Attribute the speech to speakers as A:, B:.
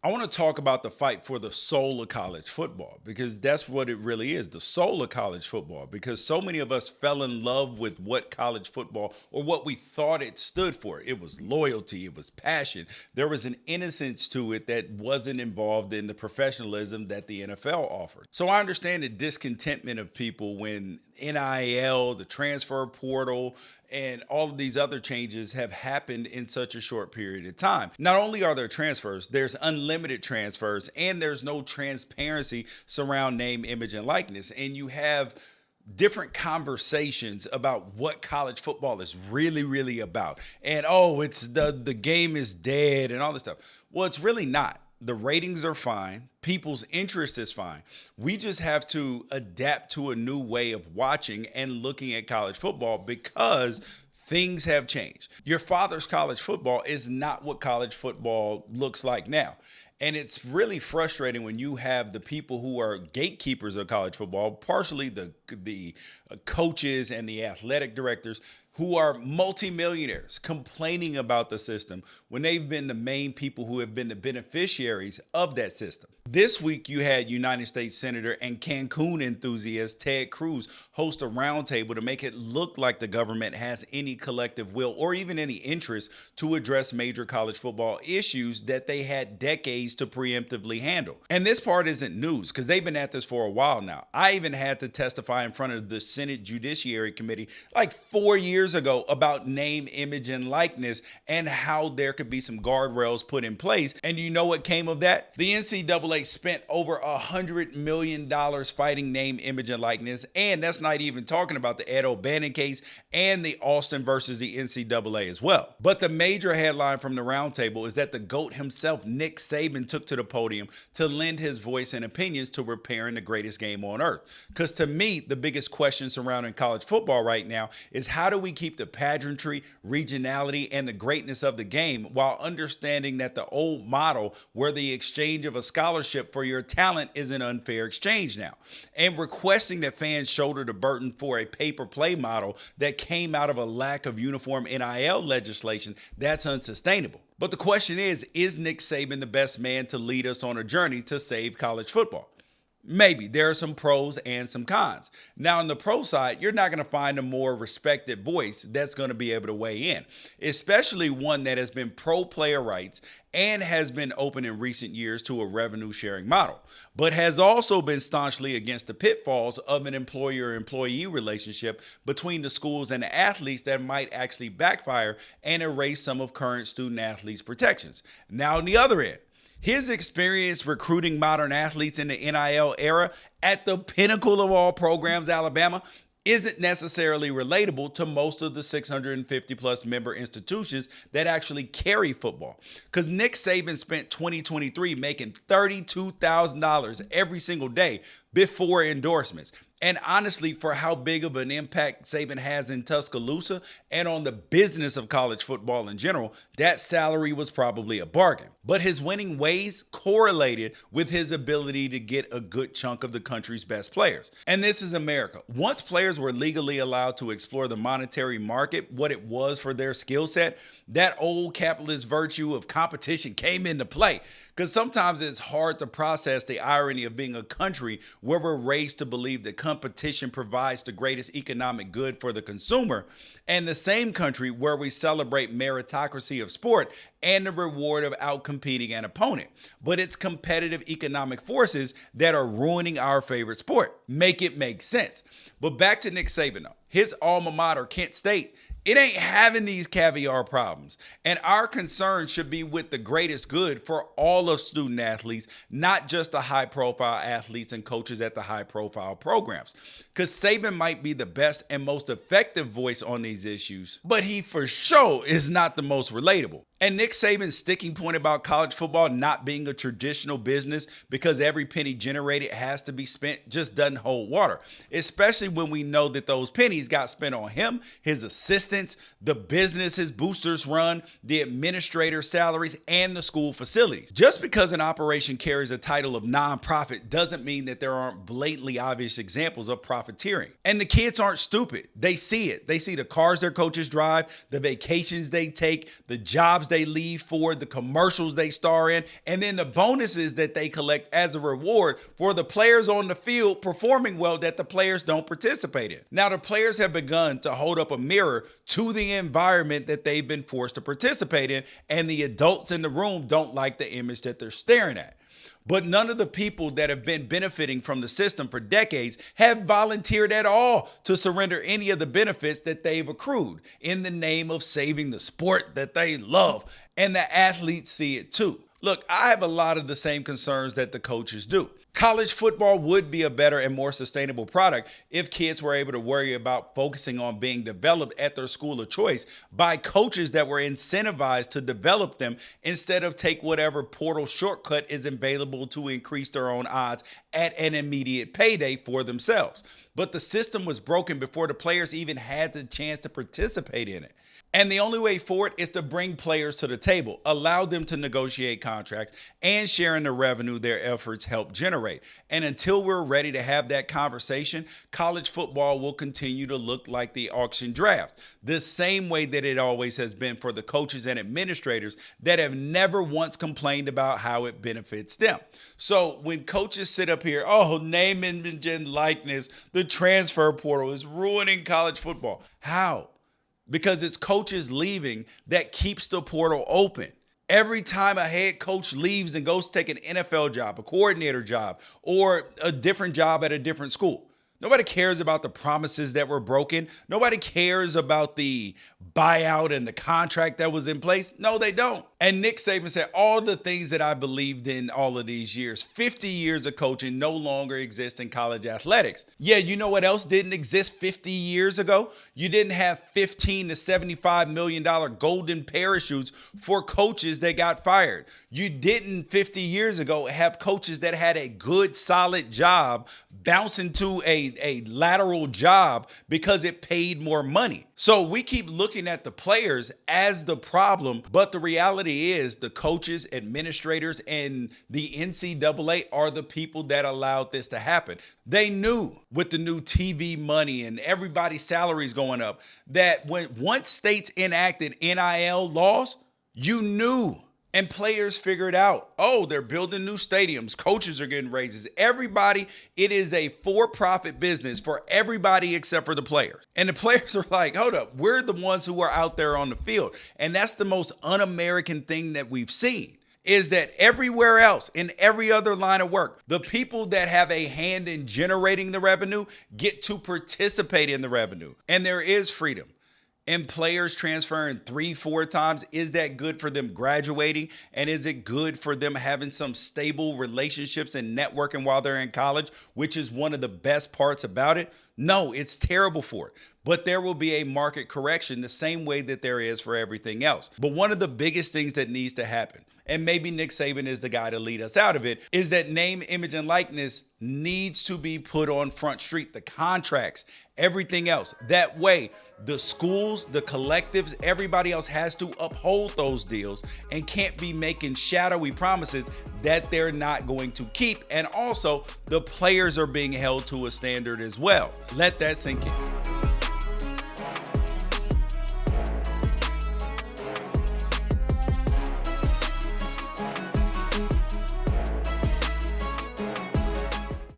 A: I want to talk about the fight for the soul of college football because that's what it really is, the soul of college football. Because so many of us fell in love with what college football or what we thought it stood for. It was loyalty, it was passion. There was an innocence to it that wasn't involved in the professionalism that the NFL offered. So I understand the discontentment of people when NIL, the transfer portal, and all of these other changes have happened in such a short period of time. Not only are there transfers, there's unlimited transfers, and there's no transparency surround name, image, and likeness. And you have different conversations about what college football is really about. And it's the game is dead and all this stuff. Well, it's really not. The ratings are fine. People's interest is fine. We just have to adapt to a new way of watching and looking at college football because things have changed. Your father's college football is not what college football looks like now. And it's really frustrating when you have the people who are gatekeepers of college football, partially the coaches and the athletic directors, who are multimillionaires complaining about the system when they've been the main people who have been the beneficiaries of that system. This week, you had United States Senator and Cancun enthusiast Ted Cruz host a roundtable to make it look like the government has any collective will or even any interest to address major college football issues that they had decades to preemptively handle. And this part isn't news because they've been at this for a while now. I even had to testify in front of the Senate Judiciary Committee like 4 years ago about name, image, and likeness and how there could be some guardrails put in place. And you know what came of that? The NCAA spent over $100 million fighting name, image, and likeness. And that's not even talking about the Ed O'Bannon case and the Austin versus the NCAA as well. But the major headline from the roundtable is that the GOAT himself, Nick Saban, took to the podium to lend his voice and opinions to repairing the greatest game on earth. Because to me, the biggest question surrounding college football right now is how do we keep the pageantry, regionality, and the greatness of the game while understanding that the old model where the exchange of a scholarship for your talent is an unfair exchange now, and requesting that fans shoulder the burden for a pay-per-play model that came out of a lack of uniform NIL legislation, that's unsustainable. But the question is Nick Saban the best man to lead us on a journey to save college football? Maybe. There are some pros and some cons. Now, on the pro side, you're not going to find a more respected voice that's going to be able to weigh in, especially one that has been pro player rights and has been open in recent years to a revenue sharing model, but has also been staunchly against the pitfalls of an employer-employee relationship between the schools and the athletes that might actually backfire and erase some of current student athletes' protections. Now, on the other end, his experience recruiting modern athletes in the NIL era at the pinnacle of all programs, Alabama, isn't necessarily relatable to most of the 650 plus member institutions that actually carry football. Because Nick Saban spent 2023 making $32,000 every single day before endorsements. And honestly, for how big of an impact Saban has in Tuscaloosa and on the business of college football in general, that salary was probably a bargain. But his winning ways correlated with his ability to get a good chunk of the country's best players. And this is America. Once players were legally allowed to explore the monetary market, what it was for their skill set, that old capitalist virtue of competition came into play. Because sometimes it's hard to process the irony of being a country where we're raised to believe that competition provides the greatest economic good for the consumer, and the same country where we celebrate meritocracy of sport and the reward of outcompeting an opponent. But it's competitive economic forces that are ruining our favorite sport. Make it make sense. But back to Nick Saban, though. His alma mater, Kent State, it ain't having these caviar problems. And our concern should be with the greatest good for all of student athletes, not just the high-profile athletes and coaches at the high-profile programs. Because Saban might be the best and most effective voice on these issues, but he for sure is not the most relatable. And Nick Saban's sticking point about college football not being a traditional business because every penny generated has to be spent just doesn't hold water, especially when we know that those pennies got spent on him, his assistants, the business his boosters run, the administrator salaries, and the school facilities. Just because an operation carries a title of nonprofit doesn't mean that there aren't blatantly obvious examples of profiteering. And the kids aren't stupid. They see it. They see the cars their coaches drive, the vacations they take, the jobs jobs they leave for, the commercials they star in, and then the bonuses that they collect as a reward for the players on the field performing well that the players don't participate in. Now, the players have begun to hold up a mirror to the environment that they've been forced to participate in, and the adults in the room don't like the image that they're staring at. But none of the people that have been benefiting from the system for decades have volunteered at all to surrender any of the benefits that they've accrued in the name of saving the sport that they love. And the athletes see it too. Look, I have a lot of the same concerns that the coaches do. College football would be a better and more sustainable product if kids were able to worry about focusing on being developed at their school of choice by coaches that were incentivized to develop them instead of take whatever portal shortcut is available to increase their own odds at an immediate payday for themselves. But the system was broken before the players even had the chance to participate in it. And the only way forward is to bring players to the table, allow them to negotiate contracts, and share in the revenue their efforts help generate. And until we're ready to have that conversation, college football will continue to look like the auction draft, the same way that it always has been for the coaches and administrators that have never once complained about how it benefits them. So when coaches sit up here, name, image, and likeness, the transfer portal is ruining college football. How? Because it's coaches leaving that keeps the portal open. Every time a head coach leaves and goes to take an NFL job, a coordinator job, or a different job at a different school, nobody cares about the promises that were broken. Nobody cares about the buyout and the contract that was in place. No, they don't. And Nick Saban said, all the things that I believed in all of these years, 50 years of coaching, no longer exist in college athletics. Yeah, you know what else didn't exist 50 years ago? You didn't have $15 to $75 million golden parachutes for coaches that got fired. You didn't 50 years ago have coaches that had a good, solid job bounce into a lateral job because it paid more money. So we keep looking at the players as the problem, but the reality is the coaches, administrators, and the NCAA are the people that allowed this to happen. They knew with the new TV money and everybody's salaries going up that once states enacted NIL laws, you knew. And players figured out, they're building new stadiums. Coaches are getting raises. Everybody, it is a for-profit business for everybody except for the players. And the players are like, hold up, we're the ones who are out there on the field. And that's the most un-American thing that we've seen, is that everywhere else, in every other line of work, the people that have a hand in generating the revenue get to participate in the revenue. And there is freedom. And players transferring 3-4 times, is that good for them graduating? And is it good for them having some stable relationships and networking while they're in college, which is one of the best parts about it? No, it's terrible for it. But there will be a market correction the same way that there is for everything else. But one of the biggest things that needs to happen, and maybe Nick Saban is the guy to lead us out of it, is that name, image, and likeness needs to be put on Front Street. The contracts, everything else. That way, the schools, the collectives, everybody else has to uphold those deals and can't be making shadowy promises that they're not going to keep. And also, the players are being held to a standard as well. Let that sink in.